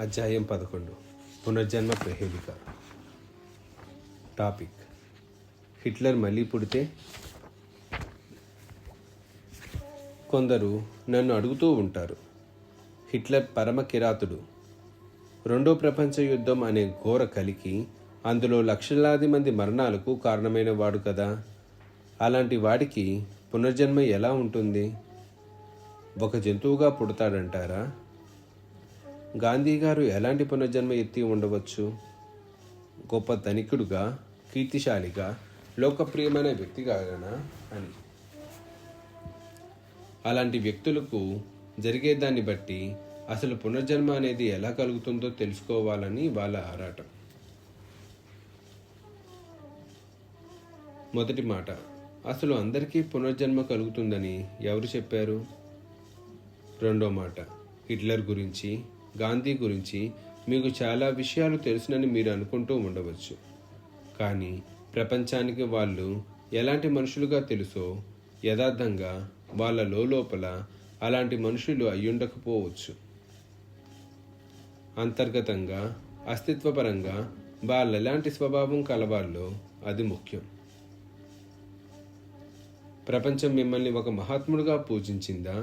అధ్యాయం 11 పునర్జన్మ ప్రహేళిక. Topic: Hitler మళ్ళీ పుడితే? కొందరు నన్ను అడుగుతూ ఉంటారు, హిట్లర్ పరమ కిరాతుడు, రెండో ప్రపంచ యుద్ధం అనే ఘోర కలికి, అందులో లక్షలాది మంది మరణాలకు కారణమైన వాడు కదా, అలాంటి వాడికి పునర్జన్మ ఎలా ఉంటుంది? ఒక జంతువుగా పుడతాడంటారా? గాంధీ గారు ఎలాంటి పునర్జన్మ ఎత్తి ఉండవచ్చు? గొప్ప ధనికుడుగా, కీర్తిశాలిగా, లోకప్రియమైన వ్యక్తిగానా అని. అలాంటి వ్యక్తులకు జరిగేదాన్ని బట్టి అసలు పునర్జన్మ అనేది ఎలా కలుగుతుందో తెలుసుకోవాలని వాళ్ళ ఆరాటం. మొదటి మాట, అసలు అందరికీ పునర్జన్మ కలుగుతుందని ఎవరు చెప్పారు? రెండో మాట, హిట్లర్ గురించి, గాంధీ గురించి మీకు చాలా విషయాలు తెలుసునని మీరు అనుకుంటూ ఉండవచ్చు. కానీ ప్రపంచానికి వాళ్ళు ఎలాంటి మనుషులుగా తెలుసో యథార్థంగా వాళ్ళ లోపల అలాంటి మనుషులు అయ్యుండకపోవచ్చు. అంతర్గతంగా, అస్తిత్వపరంగా వాళ్ళ ఎలాంటి స్వభావం కలవాళ్ళో అది ముఖ్యం. ప్రపంచం మిమ్మల్ని ఒక మహాత్ముడుగా పూజించిందా,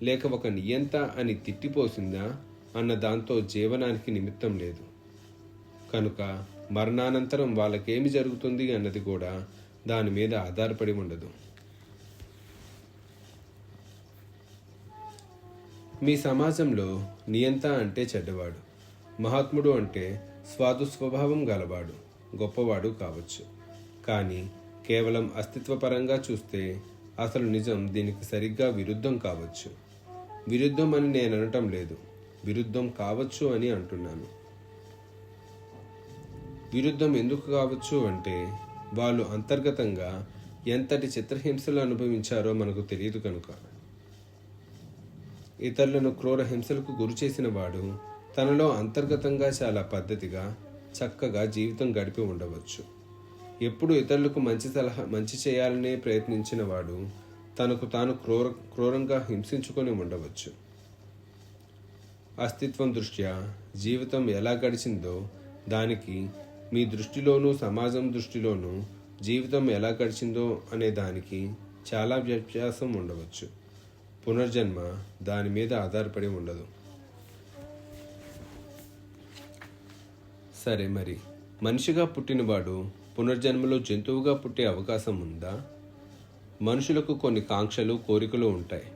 లేక ఒక నియంత అని తిట్టిపోసిందా అన్న దాంతో జీవనానికి నిమిత్తం లేదు. కనుక మరణానంతరం వాళ్ళకేమి జరుగుతుంది అన్నది కూడా దాని మీద ఆధారపడి ఉండదు. మీ సమాజంలో నియంత అంటే చెడ్డవాడు, మహాత్ముడు అంటే స్వాదు స్వభావం గలవాడు, గొప్పవాడు కావచ్చు. కానీ కేవలం అస్తిత్వపరంగా చూస్తే అసలు నిజం దీనికి సరిగ్గా విరుద్ధం కావచ్చు. విరుద్ధం అని నేను అనటం లేదు, విరుద్ధం కావచ్చు అని అంటున్నాను. విరుద్ధం ఎందుకు కావచ్చు అంటే వాళ్ళు అంతర్గతంగా ఎంతటి చిత్రహింసలు అనుభవించారో మనకు తెలియదు కనుక. ఇతరులను క్రూర హింసలకు గురి చేసిన వాడు తనలో అంతర్గతంగా చాలా పద్ధతిగా, చక్కగా జీవితం గడిపి ఉండవచ్చు. ఎప్పుడు ఇతరులకు మంచి చేయాలనే ప్రయత్నించిన వాడు తనకు తాను క్రూరంగా హింసించుకొని ఉండవచ్చు. అస్తిత్వం దృష్ట్యా జీవితం ఎలా గడిచిందో దానికి మీ దృష్టిలోనూ సమాజం దృష్టిలోనూ జీవితం ఎలా గడిచిందో అనే దానికి చాలా వ్యత్యాసం ఉండవచ్చు. పునర్జన్మ దాని మీద ఆధారపడి ఉండదు. సరే, మరి మనిషిగా పుట్టినవాడు పునర్జన్మలో జంతువుగా పుట్టే అవకాశం ఉందా? మనుషులకు కొన్ని కాంక్షలు, కోరికలు ఉంటాయి.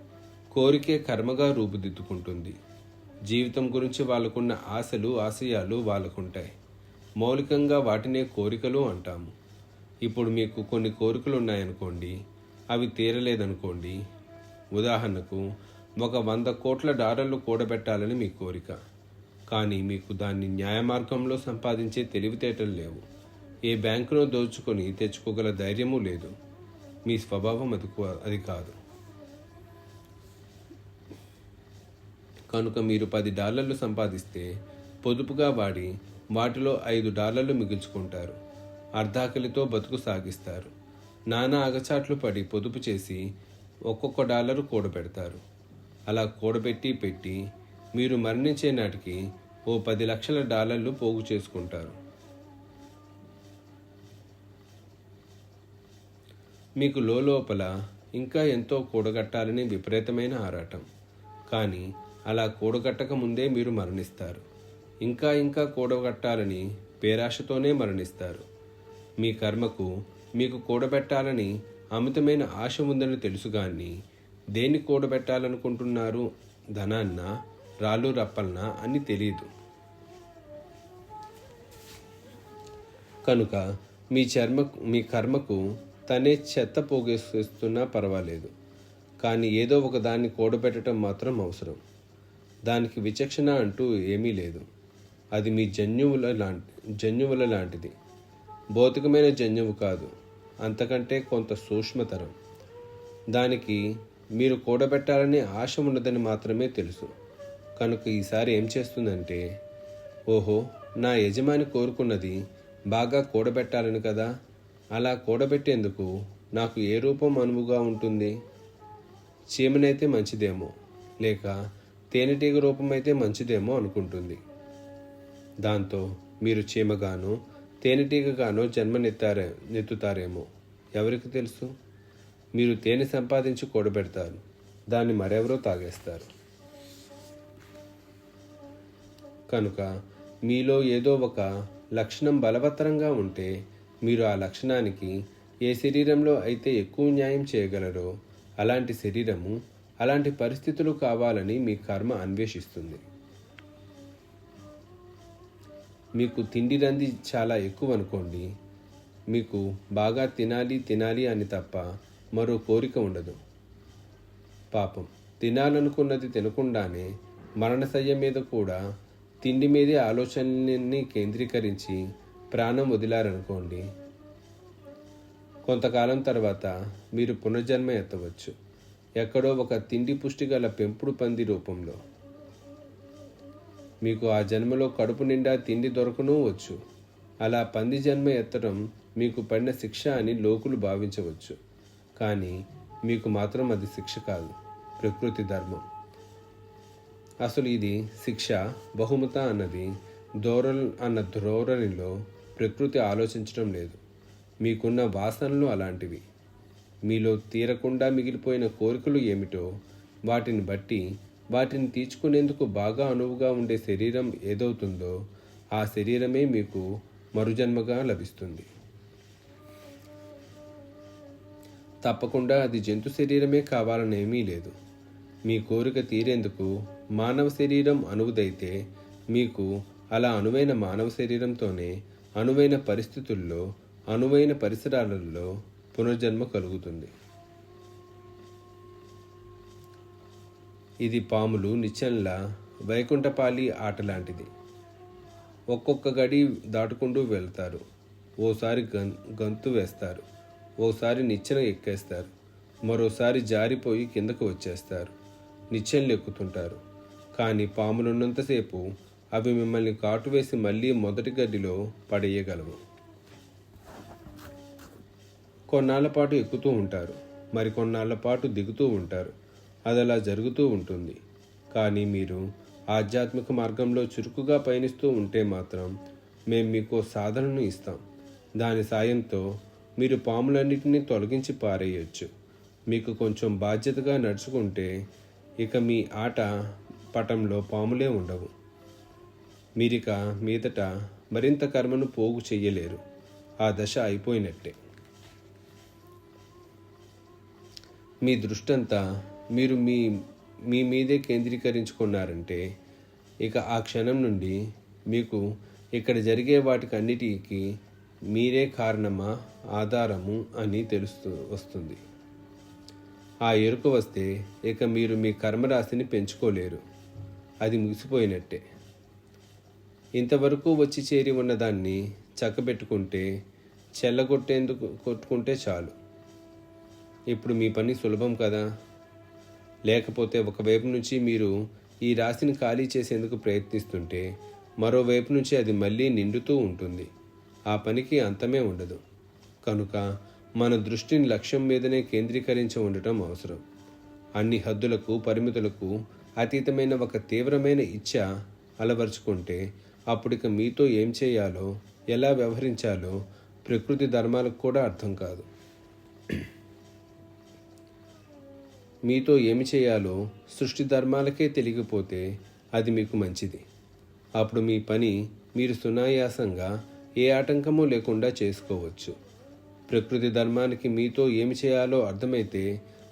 కోరికే కర్మగా రూపుదిద్దుకుంటుంది. జీవితం గురించి వాళ్ళకున్న ఆశలు, ఆశయాలు వాళ్ళకుంటాయి. మౌలికంగా వాటినే కోరికలు అంటాము. ఇప్పుడు మీకు కొన్ని కోరికలు ఉన్నాయనుకోండి, అవి తీరలేదనుకోండి. ఉదాహరణకు, ఒక $100 కోట్ల కూడబెట్టాలని మీ కోరిక. కానీ మీకు దాన్ని న్యాయమార్గంలో సంపాదించే తెలివితేటలు లేవు. ఏ బ్యాంకులో దోచుకొని తెచ్చుకోగల ధైర్యమూ లేదు. మీ స్వభావం అది కాదు. కనుక మీరు $10 సంపాదిస్తే పొదుపుగా వాడి వాటిలో $5 మిగుల్చుకుంటారు. అర్ధాకలితో బతుకు సాగిస్తారు. నానా అగచాట్లు పడి పొదుపు చేసి ఒక్కొక్క $1 కూడబెడతారు. అలా కూడబెట్టి మీరు మరణించే నాటికి ఓ $10 లక్షల పోగు చేసుకుంటారు. మీకు లోపల ఇంకా ఎంతో కూడగట్టాలని విపరీతమైన ఆరాటం. కానీ అలా కూడగట్టక ముందే మీరు మరణిస్తారు. ఇంకా కూడగట్టాలని పేరాశతోనే మరణిస్తారు. మీ కర్మకు మీకు కూడబెట్టాలని అమితమైన ఆశ ఉందని తెలుసు, కానీ దేన్ని కూడబెట్టాలనుకుంటున్నారు? ధనాన్నా, రాళ్ళు రప్పల్నా అని తెలియదు. కనుక మీ కర్మకు తనే చెత్త పోగేస్తున్నా పర్వాలేదు, కానీ ఏదో ఒక దాన్ని కూడబెట్టడం మాత్రం అవసరం. దానికి విచక్షణ అంటూ ఏమీ లేదు. అది మీ జన్యువుల లాంటిది. భౌతికమైన జన్యువు కాదు, అంతకంటే కొంత సూక్ష్మతరం. దానికి మీరు కూడబెట్టాలని ఆశ ఉన్నదని మాత్రమే తెలుసు. కనుక ఈసారి ఏం చేస్తుందంటే, ఓహో, నా యజమాని కోరుకున్నది బాగా కూడబెట్టాలని కదా, అలా కూడబెట్టేందుకు నాకు ఏ రూపం అనువుగా ఉంటుంది? చీమనైతే మంచిదేమో, లేక తేనెటీగ రూపమైతే మంచిదేమో అనుకుంటుంది. దాంతో మీరు చీమగానో తేనెటీగగానో నెత్తుతారేమో, ఎవరికి తెలుసు? మీరు తేనె సంపాదించి కూడబెడతారు, దాన్ని మరెవరో తాగేస్తారు. కనుక మీలో ఏదో ఒక లక్షణం బలవత్తరంగా ఉంటే మీరు ఆ లక్షణానికి ఏ శరీరంలో అయితే ఎక్కువ న్యాయం చేయగలరో అలాంటి శరీరము, అలాంటి పరిస్థితులు కావాలని మీ కర్మ అన్వేషిస్తుంది. మీకు తిండి రంది చాలా ఎక్కువ అనుకోండి, మీకు బాగా తినాలి అని తప్ప మరో కోరిక ఉండదు. పాపం, తినాలనుకున్నది తినకుండానే మరణశయ్య మీద కూడా తిండి మీదే ఆలోచనని కేంద్రీకరించి ప్రాణం వదిలారనుకోండి, కొంతకాలం తర్వాత మీరు పునర్జన్మ ఎత్తవచ్చు, ఎక్కడో ఒక తిండి పుష్టి గల పెంపుడు పంది రూపంలో. మీకు ఆ జన్మలో కడుపు నిండా తిండి దొరకనూ వచ్చు. అలా పంది జన్మ ఎత్తడం మీకు పడిన శిక్ష అని లోకులు భావించవచ్చు. కానీ మీకు మాత్రం అది శిక్ష కాదు, ప్రకృతి ధర్మం. అసలు ఇది శిక్ష, బహుమత అన్నది ధోరణిలో ప్రకృతి ఆలోచించడం లేదు. మీకున్న వాసనలు అలాంటివి. మీలో తీరకుండా మిగిలిపోయిన కోరికలు ఏమిటో వాటిని బట్టి వాటిని తీర్చుకునేందుకు బాగా అనువుగా ఉండే శరీరం ఏదవుతుందో ఆ శరీరమే మీకు మరుజన్మగా లభిస్తుంది. తప్పకుండా అది జంతు శరీరమే కావాలనేమీ లేదు. మీ కోరిక తీరేందుకు మానవ శరీరం అనువుదైతే మీకు అలా అనువైన మానవ శరీరంతోనే అనువైన పరిస్థితుల్లో, అనువైన పరిసరాలలో పునర్జన్మ కలుగుతుంది. ఇది పాములు నిచ్చెనల వైకుంఠపాలి ఆట లాంటిది. ఒక్కొక్క గడి దాటుకుంటూ వెళ్తారు. ఓసారి గంతు వేస్తారు, ఓసారి నిచ్చెన ఎక్కేస్తారు, మరోసారి జారిపోయి కిందకు వచ్చేస్తారు. నిచ్చెనలు ఎక్కుతుంటారు. కానీ పాములున్నంతసేపు అవి మిమ్మల్ని కాటు వేసి మళ్ళీ మొదటి గడ్డిలో పడేయగలవు. కొన్నాళ్ల పాటు ఎక్కుతూ ఉంటారు, మరి కొన్నాళ్ల పాటు దిగుతూ ఉంటారు. అది అలా జరుగుతూ ఉంటుంది. కానీ మీరు ఆధ్యాత్మిక మార్గంలో చురుకుగా పయనిస్తూ ఉంటే మాత్రం మేము మీకు సాధనను ఇస్తాం. దాని సాయంతో మీరు పాములన్నిటినీ తొలగించి పారేయచ్చు. మీకు కొంచెం బాధ్యతగా నడుచుకుంటే ఇక మీ ఆట పటంలో పాములే ఉండవు. మీరిక మీదట మరింత కర్మను పోగు చెయ్యలేరు. ఆ దశ అయిపోయినట్టే. మీ దృష్టంతా మీరు మీ మీదే కేంద్రీకరించుకున్నారంటే ఇక ఆ క్షణం నుండి మీకు ఇక్కడ జరిగే వాటికన్నిటికీ మీరే కారణమా, ఆధారము అని వస్తుంది. ఆ ఎరుక వస్తే ఇక మీరు మీ కర్మరాశిని పెంచుకోలేరు. అది ముగిసిపోయినట్టే. ఇంతవరకు వచ్చి చేరి ఉన్నదాన్ని చక్కబెట్టుకుంటే, కొట్టుకుంటే చాలు. ఇప్పుడు మీ పని సులభం కదా. లేకపోతే ఒకవైపు నుంచి మీరు ఈ రాశిని ఖాళీ చేసేందుకు ప్రయత్నిస్తుంటే మరోవైపు నుంచి అది మళ్ళీ నిండుతూ ఉంటుంది. ఆ పనికి అంతమే ఉండదు. కనుక మన దృష్టిని లక్ష్యం మీదనే కేంద్రీకరించి ఉండటం అవసరం. అన్ని హద్దులకు, పరిమితులకు అతీతమైన ఒక తీవ్రమైన ఇచ్ఛ అలవరుచుకుంటే అప్పుడిక మీతో ఏం చేయాలో, ఎలా వ్యవహరించాలో ప్రకృతి ధర్మాలకు కూడా అర్థం కాదు. మీతో ఏమి చేయాలో సృష్టి ధర్మాలకే తెలియకపోతే అది మీకు మంచిది. అప్పుడు మీ పని మీరు సునాయాసంగా ఏ ఆటంకమూ లేకుండా చేసుకోవచ్చు. ప్రకృతి ధర్మానికి మీతో ఏమి చేయాలో అర్థమైతే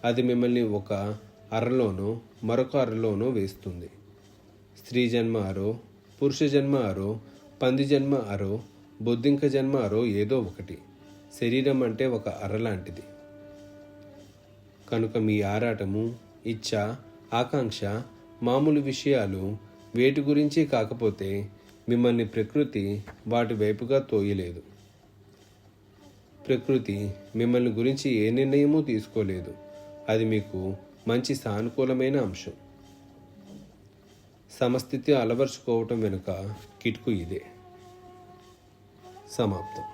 అది మిమ్మల్ని ఒక అరలోనో మరొక అరలోనో వేస్తుంది. స్త్రీ జన్మ అరో, పురుష జన్మ అరో, పంది జన్మ అరో, బొద్దింక జన్మ అరో ఏదో ఒకటి. శరీరం అంటే ఒక అర లాంటిది. కనుక మీ ఆరాటము, ఇచ్ఛ, ఆకాంక్ష, మామూలు విషయాలు వేటి గురించి కాకపోతే మిమ్మల్ని ప్రకృతి వాటి వైపుగా తోయలేదు. ప్రకృతి మిమ్మల్ని గురించి ఏ నిర్ణయమూ తీసుకోలేదు. అది మీకు మంచి సానుకూలమైన అంశం. సమస్థితి అలవర్చుకోవటం వెనుక కిటుకు ఇదే. సమాప్తం.